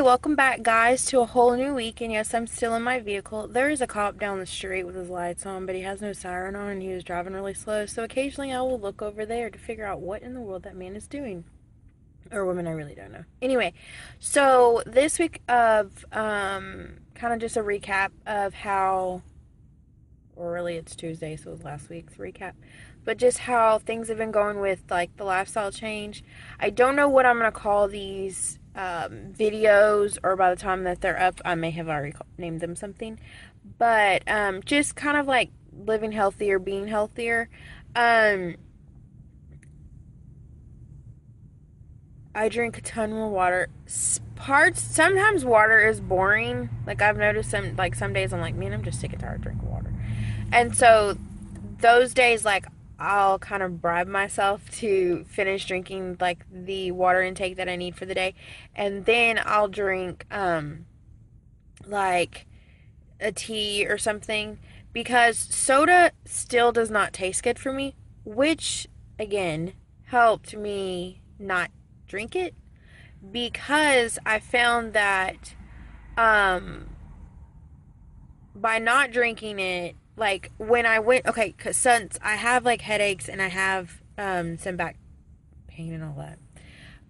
welcome back, guys, to a whole new week. And yes, I'm still in my vehicle. There is a cop down the street with his lights on, but he has no siren on and he was driving really slow. So occasionally I will look over there to figure out what in the world that man is doing. Or woman, I really don't know. Anyway, so this week of kind of just a recap of how, or really it's Tuesday, so it was last week's recap, but just how things have been going with like the lifestyle change. I don't know what I'm going to call these videos, or by the time that they're up, I may have already named them something, but just kind of like living healthier, being healthier. Um, I drink a ton more water. Sometimes water is boring. Like I've noticed some days I'm like, man, I'm just sick and tired of drinking water. And so those days, like, I'll kind of bribe myself to finish drinking like the water intake that I need for the day, and then I'll drink like a tea or something, because soda still does not taste good for me, which again helped me not drink it, because I found that by not drinking it, like when I went, okay, because since I have like headaches and I have some back pain and all that,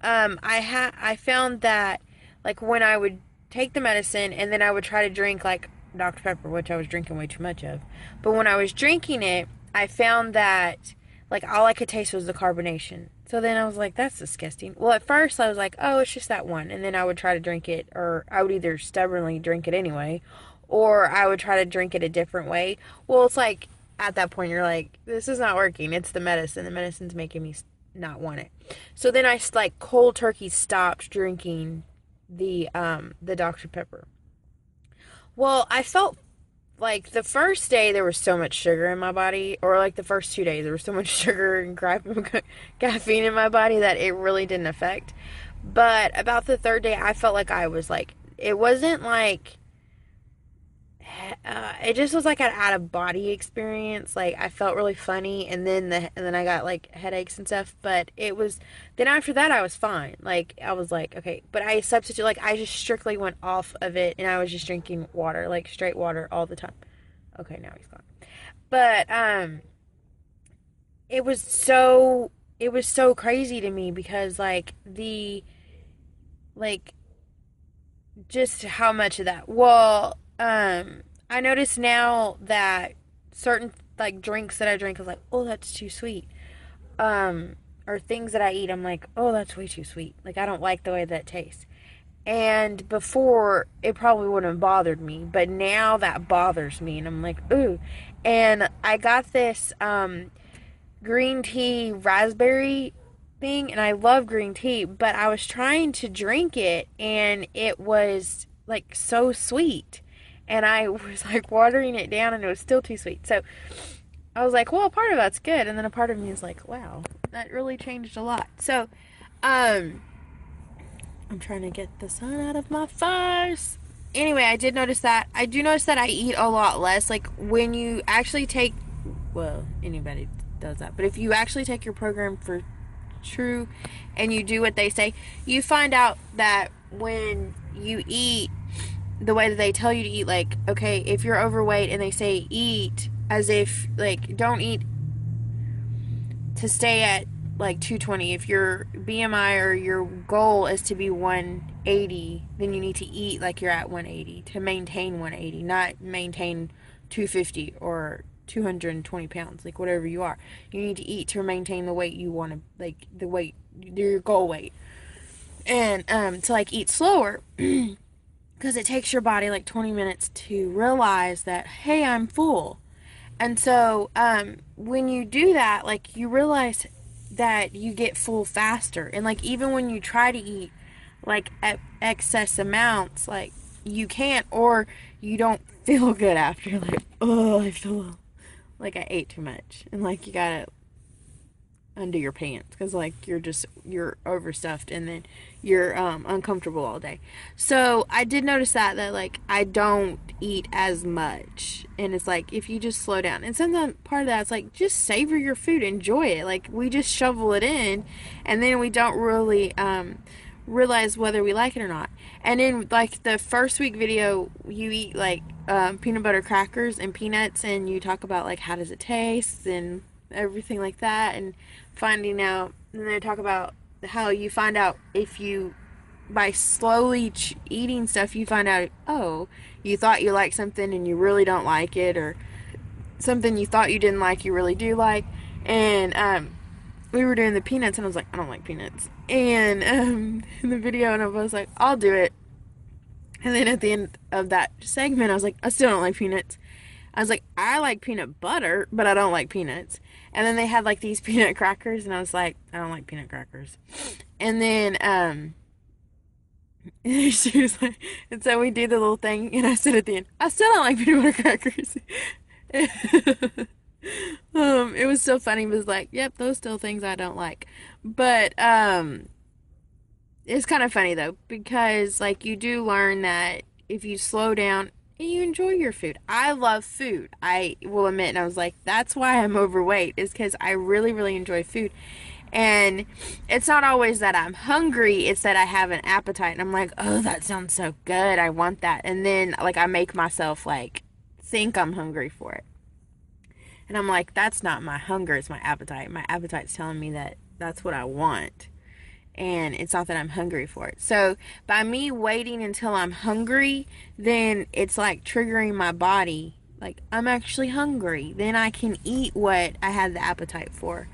I found that like when I would take the medicine and then I would try to drink like Dr. Pepper, which I was drinking way too much of, but when I was drinking it, I found that like all I could taste was the carbonation. So then I was like, that's disgusting. Well, at first I was like, oh, it's just that one. And then I would try to drink it, or I would either stubbornly drink it anyway, or I would try to drink it a different way. Well, it's like, at that point, you're like, this is not working. It's the medicine. The medicine's making me not want it. So then I, like, cold turkey stopped drinking the Dr. Pepper. Well, I felt like the first day there was so much sugar in my body, or like the first 2 days there was so much sugar and caffeine in my body that it really didn't affect. But about the third day, I felt like I was like, it wasn't like, it just was like an out of body experience. Like I felt really funny, and then I got like headaches and stuff. But it was then after that I was fine. Like I was like, okay, but I substitute, like I just strictly went off of it, and I was just drinking water, like straight water all the time. Okay, now he's gone. But it was so crazy to me, because like just how much of that. Well, I notice now that certain like drinks that I drink is like, oh, that's too sweet. Or things that I eat, I'm like, oh, that's way too sweet. Like I don't like the way that tastes. And before it probably wouldn't have bothered me, but now that bothers me, and I'm like, ooh. And I got this green tea raspberry thing, and I love green tea, but I was trying to drink it and it was like so sweet, and I was like watering it down and it was still too sweet. So I was like, well, part of that's good, and then a part of me is like, wow, that really changed a lot. So I'm trying to get the sun out of my face. Anyway, I did notice that. I do notice that I eat a lot less. Like when you actually take, well, anybody does that, but if you actually take your program for true and you do what they say, you find out that when you eat the way that they tell you to eat, like, okay, if you're overweight and they say eat as if, like, don't eat to stay at like 220. If your BMI or your goal is to be 180, then you need to eat like you're at 180 to maintain 180, not maintain 250 or 220 pounds, like whatever you are. You need to eat to maintain the weight you want to, like the weight, your goal weight. And to like eat slower, because it takes your body like 20 minutes to realize that, hey, I'm full. And so when you do that, like you realize that you get full faster. And like even when you try to eat like excess amounts, like you can't, or you don't feel good after. You're like, oh, I feel like I ate too much, and like you gotta undo your pants, because like you're overstuffed, and then you're uncomfortable all day. So I did notice that like I don't eat as much, and it's like if you just slow down, and sometimes part of that is like just savor your food, enjoy it. Like we just shovel it in, and then we don't really realize whether we like it or not. And in like the first week video, you eat like peanut butter crackers and peanuts, and you talk about like how does it taste and everything like that, and finding out. And they talk about how you find out if you by slowly eating stuff, you find out, oh, you thought you liked something and you really don't like it, or something you thought you didn't like, you really do like. And we were doing the peanuts, and I was like, I don't like peanuts. And in the video, and I was like, I'll do it. And then at the end of that segment, I was like, I still don't like peanuts. I was like, I like peanut butter, but I don't like peanuts. And then they had like these peanut crackers, and I was like, I don't like peanut crackers. And then she was like, and so we do the little thing, and I said at the end, I still don't like peanut butter crackers. It was so funny. It was like, yep, those still things I don't like. But it's kind of funny though, because like you do learn that if you slow down and you enjoy your food. I love food. I will admit, and I was like, that's why I'm overweight, is because I really, really enjoy food. And it's not always that I'm hungry, it's that I have an appetite. And I'm like, oh, that sounds so good. I want that. And then like I make myself like think I'm hungry for it. And I'm like, that's not my hunger, it's my appetite. My appetite's telling me that that's what I want. And it's not that I'm hungry for it. So by me waiting until I'm hungry, then it's like triggering my body. Like, I'm actually hungry. Then I can eat what I had the appetite for.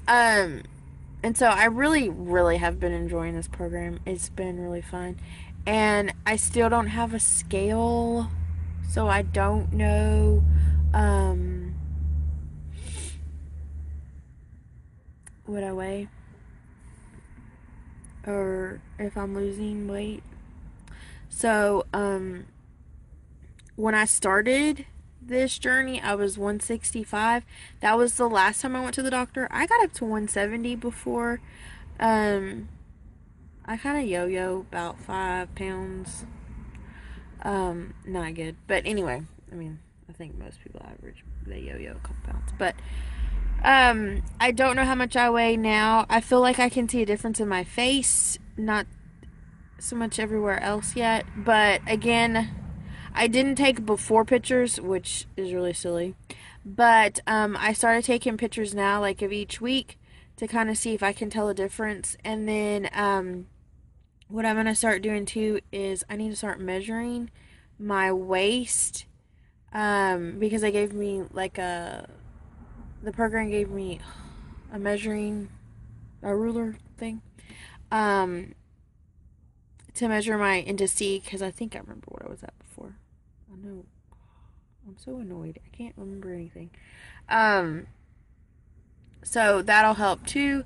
And so I really, really have been enjoying this program. It's been really fun. And I still don't have a scale, so I don't know what I weigh or if I'm losing weight. So, when I started this journey, I was 165. That was the last time I went to the doctor. I got up to 170 before. I kind of yo-yo about 5 pounds. Not good. But anyway, I mean, I think most people average, they yo-yo a couple pounds. But, I don't know how much I weigh now. I feel like I can see a difference in my face. Not so much everywhere else yet. But again, I didn't take before pictures, which is really silly. But I started taking pictures now, like of each week, to kind of see if I can tell a difference. And then what I'm going to start doing too is I need to start measuring my waist, because they gave me like the program gave me a a ruler thing, to measure and to see, because I think I remember what I was at before. I know. I'm so annoyed. I can't remember anything. So that'll help too.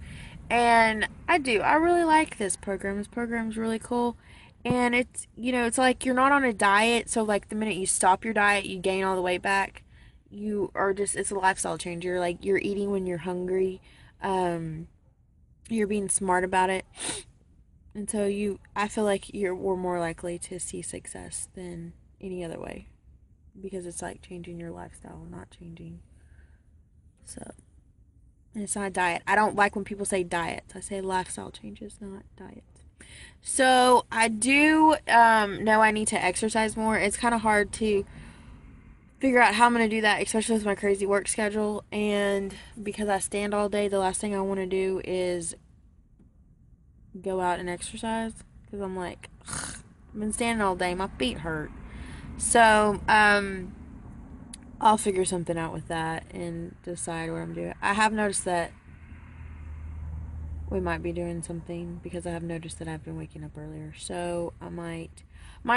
And I really like this program. This program's really cool. And it's, it's like you're not on a diet. So like the minute you stop your diet, you gain all the weight back. You are it's a lifestyle change. You're eating when you're hungry. You're being smart about it. And so I feel like we're more likely to see success than any other way, because it's like changing your lifestyle, not changing. So, and it's not a diet. I don't like when people say diets. I say lifestyle changes, not diets. So I do know I need to exercise more. It's kind of hard to figure out how I'm going to do that, especially with my crazy work schedule. And because I stand all day, the last thing I want to do is go out and exercise, because I'm like, ugh, I've been standing all day, my feet hurt. So I'll figure something out with that and decide what I'm doing. I have noticed that we might be doing something, because I have noticed that I've been waking up earlier. So I might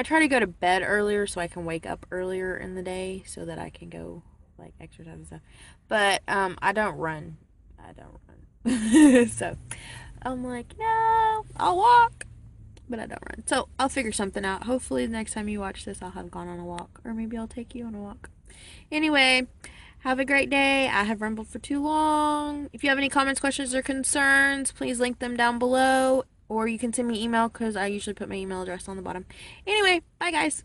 try to go to bed earlier so I can wake up earlier in the day, so that I can go like exercise and stuff. But I don't run. So I'm like, no, I'll walk, but I don't run. So I'll figure something out. Hopefully the next time you watch this, I'll have gone on a walk, or maybe I'll take you on a walk. Anyway, have a great day. I have rambled for too long. If you have any comments, questions, or concerns, please link them down below, or you can send me email, because I usually put my email address on the bottom. Anyway, bye guys.